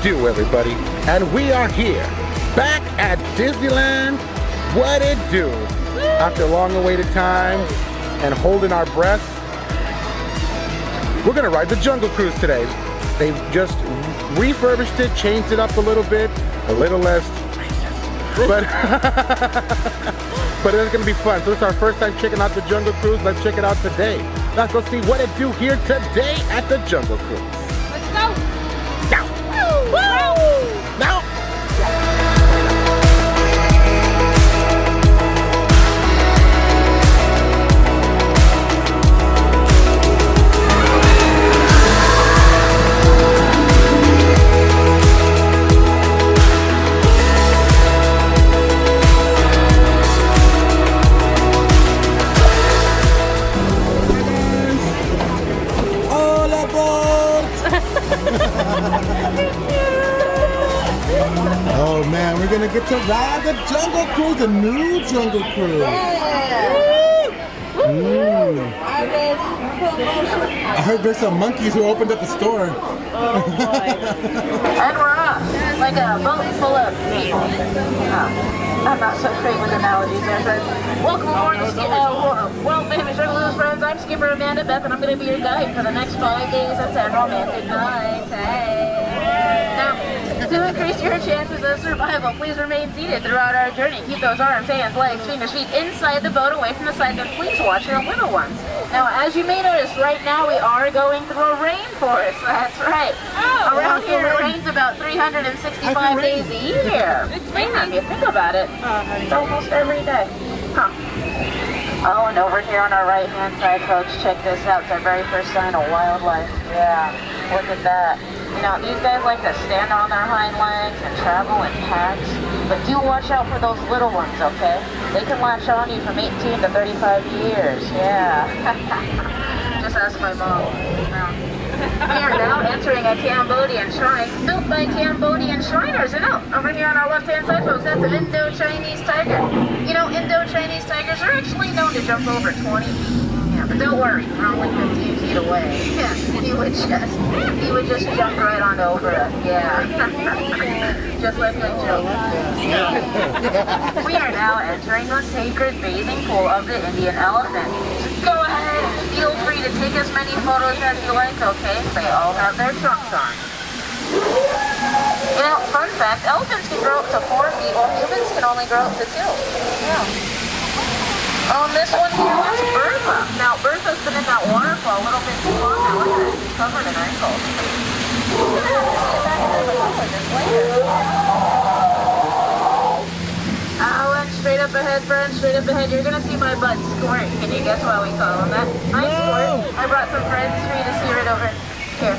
do, everybody? And we are here, back at Disneyland. What it do? After a long awaited time and holding our breath, we're gonna ride the Jungle Cruise today. They've just refurbished it, changed it up a little bit, a little less racist. But it's gonna be fun. So it's our first time checking out the Jungle Cruise. Let's check it out today. Let's go see what it do here today at the Jungle Cruise. Let's go! Now! Woo! Now! Oh man, we're gonna get to ride the Jungle Cruise, the new Jungle Cruise. I heard there's some monkeys who opened up a store. Oh boy. And we're off, like a boat full of people. I'm not so great with analogies there, but welcome aboard the world famous Jungle Cruise, friends. I'm Skipper Amanda Beth, and I'm going to be your guide for the next 5 days of 10 romantic nights. Hey. Now, to increase your chances of survival, please remain seated throughout our journey. Keep those arms, hands, legs, fingers, feet inside the boat, away from the sides, and please watch your little ones. Now, as you may notice, right now we are going through a rainforest. That's right. Around here, it rains about 365 days a year. Man, you think about it, it's almost every day. Huh. Oh, and over here on our right-hand side, folks, check this out. It's our very first sign of wildlife. Yeah, look at that. You know, these guys like to stand on their hind legs and travel in packs, but do watch out for those little ones, okay? They can latch on you from 18 to 35 years, yeah. Just ask my mom. We are now entering a Cambodian shrine built by Cambodian Shriners. And over here on our left-hand side, folks, that's an Indo-Chinese tiger. You know, Indo-Chinese tigers are actually known to jump over 20 feet. Yeah, but don't worry, we're only 15 feet away. Yeah, he would just jump right on over us. Yeah, just like a joke. We are now entering the sacred bathing pool of the Indian elephant. Go ahead, feel free to take as many photos as you like, okay? They all have their trunks on. You know, fun fact, elephants can grow up to 4 feet, while humans can only grow up to 2. Yeah. This one here is Bertha. Now, Bertha's been in that waterfall a little bit too long now. Look at her, she's covered in ankles. Oh, and straight up ahead, friends, straight up ahead, you're going to see my butt squirt. Can you guess why we call him that? Hi, Squirt. I brought some friends for you to see right over here.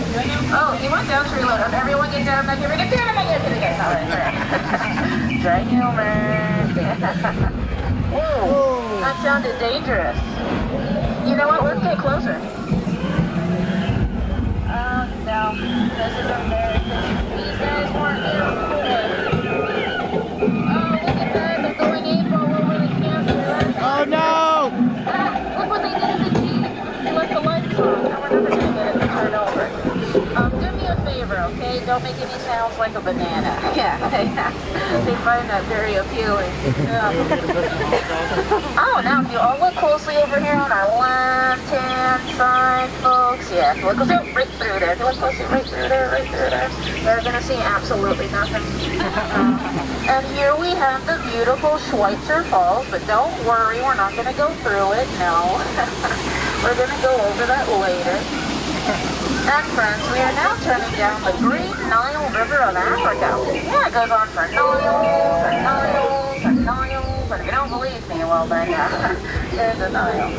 Oh, he went down to reload. Everyone get down back here. We get down back here. All right. Dry humor. Whoa, that sounded dangerous. You know what? Let's get closer. No. This is American. These guys weren't here. Oh, look at that. They're going AWOL over the camera. Oh no! Look what they did to the Jeep. They left the lights on. Now we're never going to get it to turn over. Do me a favor, okay? Don't make any sounds like a banana. Yeah, they find that very appealing. Yeah. Oh, now if you all look closely over here on our left-hand side, folks, yeah, look right through there. Look closely, right through there, right through there. They're going to see absolutely nothing. And here we have the beautiful Schweitzer Falls, but don't worry, we're not going to go through it, no. We're going to go over that later. And friends, we are now turning down the Great Nile River of Africa. Yeah, it goes on for Niles and Niles and Niles, and if you don't believe me, well then, there's a Nile.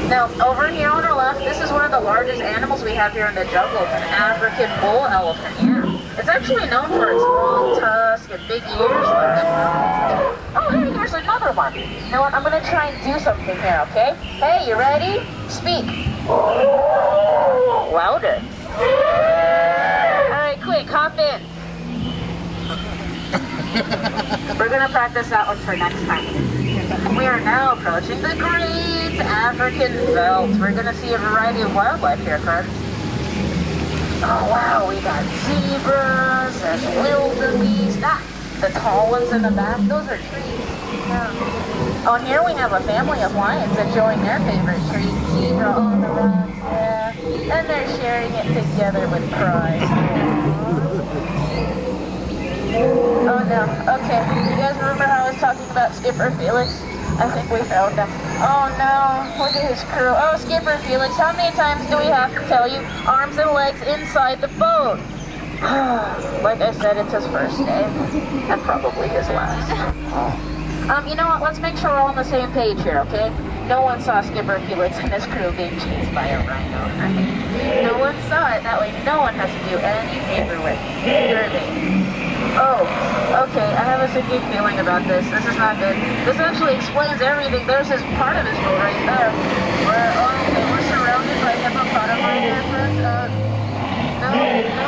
Now, over here on our left, this is one of the largest animals we have here in the jungle. It's an African bull elephant, yeah. It's actually known for its long tusk and big ears. Oh, hey, here's another one. You know what, I'm going to try and do something here, okay? Hey, you ready? Speak. Louder. Alright, quick, hop in. We're gonna practice that one for next time. We are now approaching the Great African Veldt. We're gonna see a variety of wildlife here, friends. Oh wow, we got zebras, there's wildebeest. The tall ones in the back, those are trees. Yeah. Oh, here we have a family of lions enjoying their favorite treat, zebra on the rocks, yeah. And they're sharing it together with pride. Oh no, okay. You guys remember how I was talking about Skipper Felix? I think we found him. Oh no, look at his crew. Oh, Skipper Felix, how many times do we have to tell you? Arms and legs inside the boat. Like I said, it's his first day, and probably his last. You know what, let's make sure we're all on the same page here, okay? No one saw Skipper Felix and his crew being chased by a rhino, right? No one saw it, that way no one has to do any paperwork. Oh, okay, I have a sinking feeling about this. This is not good. This actually explains everything. There's this part of his boat right there. We're surrounded by hippopotami here, friends. No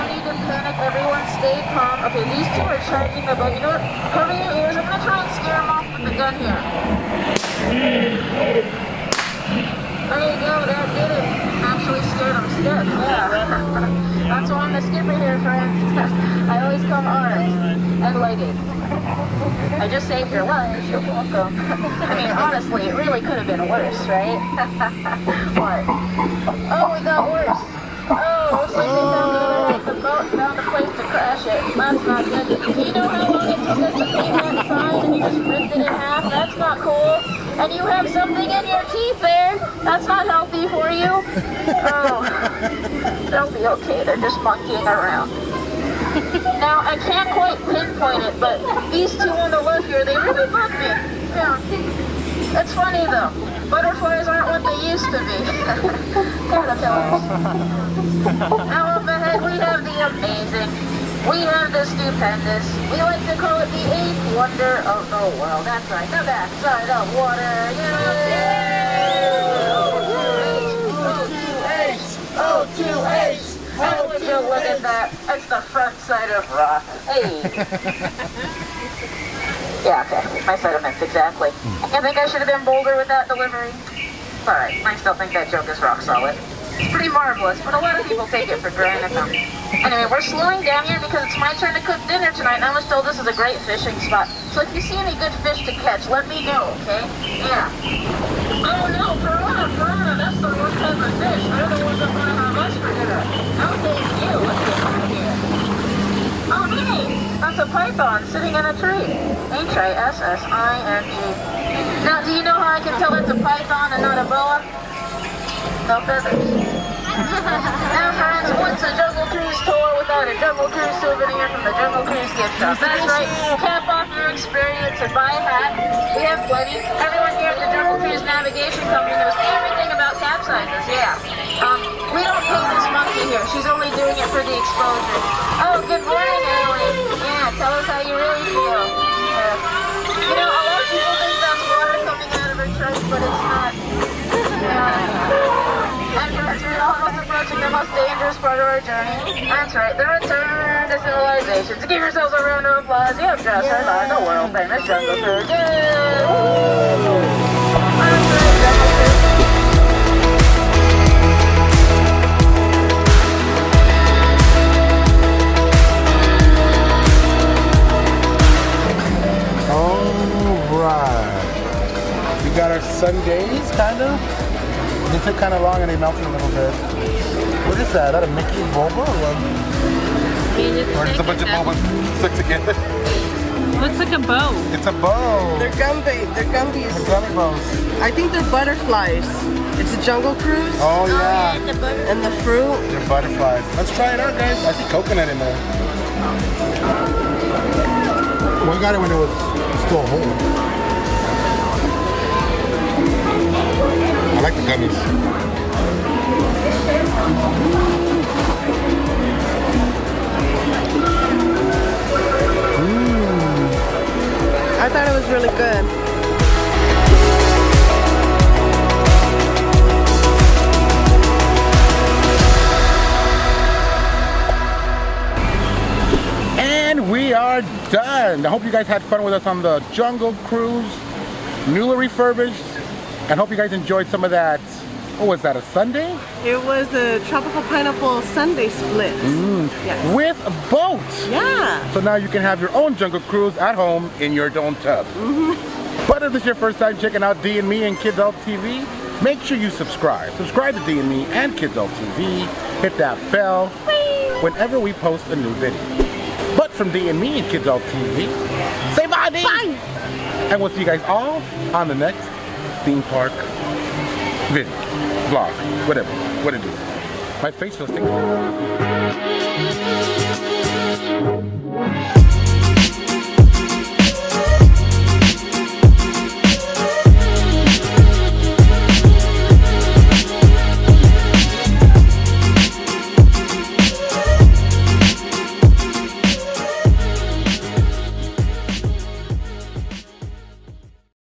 need to panic. Everyone stay calm. Okay, these two are charging the boat. You know what? Cover your ears. I'm going to try and scare them off with the gun here. There you go. That did it. Actually scared them stiff. Yeah. That's why I'm the skipper here, friends. I always come armed and legged. I just saved your life. You're welcome. I mean, honestly, it really could have been worse, right? What? Oh, we got worse. Oh, looks like they found a place to crash it. That's not good. Do you know how long it took us to paint that sign and you just ripped it in half? That's not cool. And you have something in your teeth there. That's not healthy for you. Oh, they'll be okay. They're just monkeying around. Now, I can't quite pinpoint it, but these two on the left here, they really bug me. Yeah. It's funny though. Butterflies aren't what they used to be. Caterpillars. Now up ahead we have the amazing. We have the stupendous. We like to call it the 8th wonder of the world. That's right, the backside of water. O2H! How would you look at that? It's the front side of rock. Hey. Yeah, okay. My sentiments, exactly. I think I should have been bolder with that delivery. Alright, I still think that joke is rock solid. It's pretty marvelous, but a lot of people take it for granted. Anyway, we're slowing down here because it's my turn to cook dinner tonight, and I was told this is a great fishing spot. So if you see any good fish to catch, let me know, okay? Yeah. Oh no, piranha, that's the wrong type of fish. They're the ones that want to have us for dinner. Nowadays, you, let's get out of here. Oh, hey, that's a python sitting in a tree. H-I-S-S-I-N-G. Now, do you know how I can tell it's a python and not a boa? No feathers. Now, friends, what's a Jungle Cruise tour without a Jungle Cruise souvenir from the Jungle Cruise gift shop? That's right. Cap off your experience and buy a hat. We have plenty. Everyone here at the Jungle Cruise Navigation Company knows everything about capsizes. Yeah. We don't pay this monkey here. She's only doing it for the exposure. Oh, good morning, Ellie. Yeah, tell us how you really feel. You know, a lot of people think that's water coming out of her trunk, but it's not. And friends, we're almost approaching the most dangerous part of our journey. That's right, the return to civilization. So give yourselves a round of applause. You have just heard on the world famous Jungle Cruise. Yay! That's right, Jungle Cruise. Alright. We got our sundaes, kind of. They took kind of long and they melted a little bit. What is that? Is that a Mickey boba or what? Or just a bunch of bobas stuck together? Looks like a bow. It's a bow. They're gumby. They're gumbies. They're gummy bows. I think they're butterflies. It's a Jungle Cruise. Oh yeah. And the fruit. They're butterflies. Let's try it out, guys. I see coconut in there. Well, I got it when it was still whole. I like the gummies. I thought it was really good. And we are done. I hope you guys had fun with us on the Jungle Cruise, newly refurbished, and hope you guys enjoyed some of that Oh, was that a sundae? It was a tropical pineapple sundae split. Yes. With a boat. Yeah. So now you can have your own Jungle Cruise at home in your own tub. But if this is your first time checking out D&Me and Kidult TV, make sure you subscribe. Subscribe to D&Me and Kidult TV. Hit that bell whenever we post a new video. But from D&Me and Kidult TV, say bye, D! Bye! And we'll see you guys all on the next theme park video, vlog, whatever, what it is. My face feels stinky.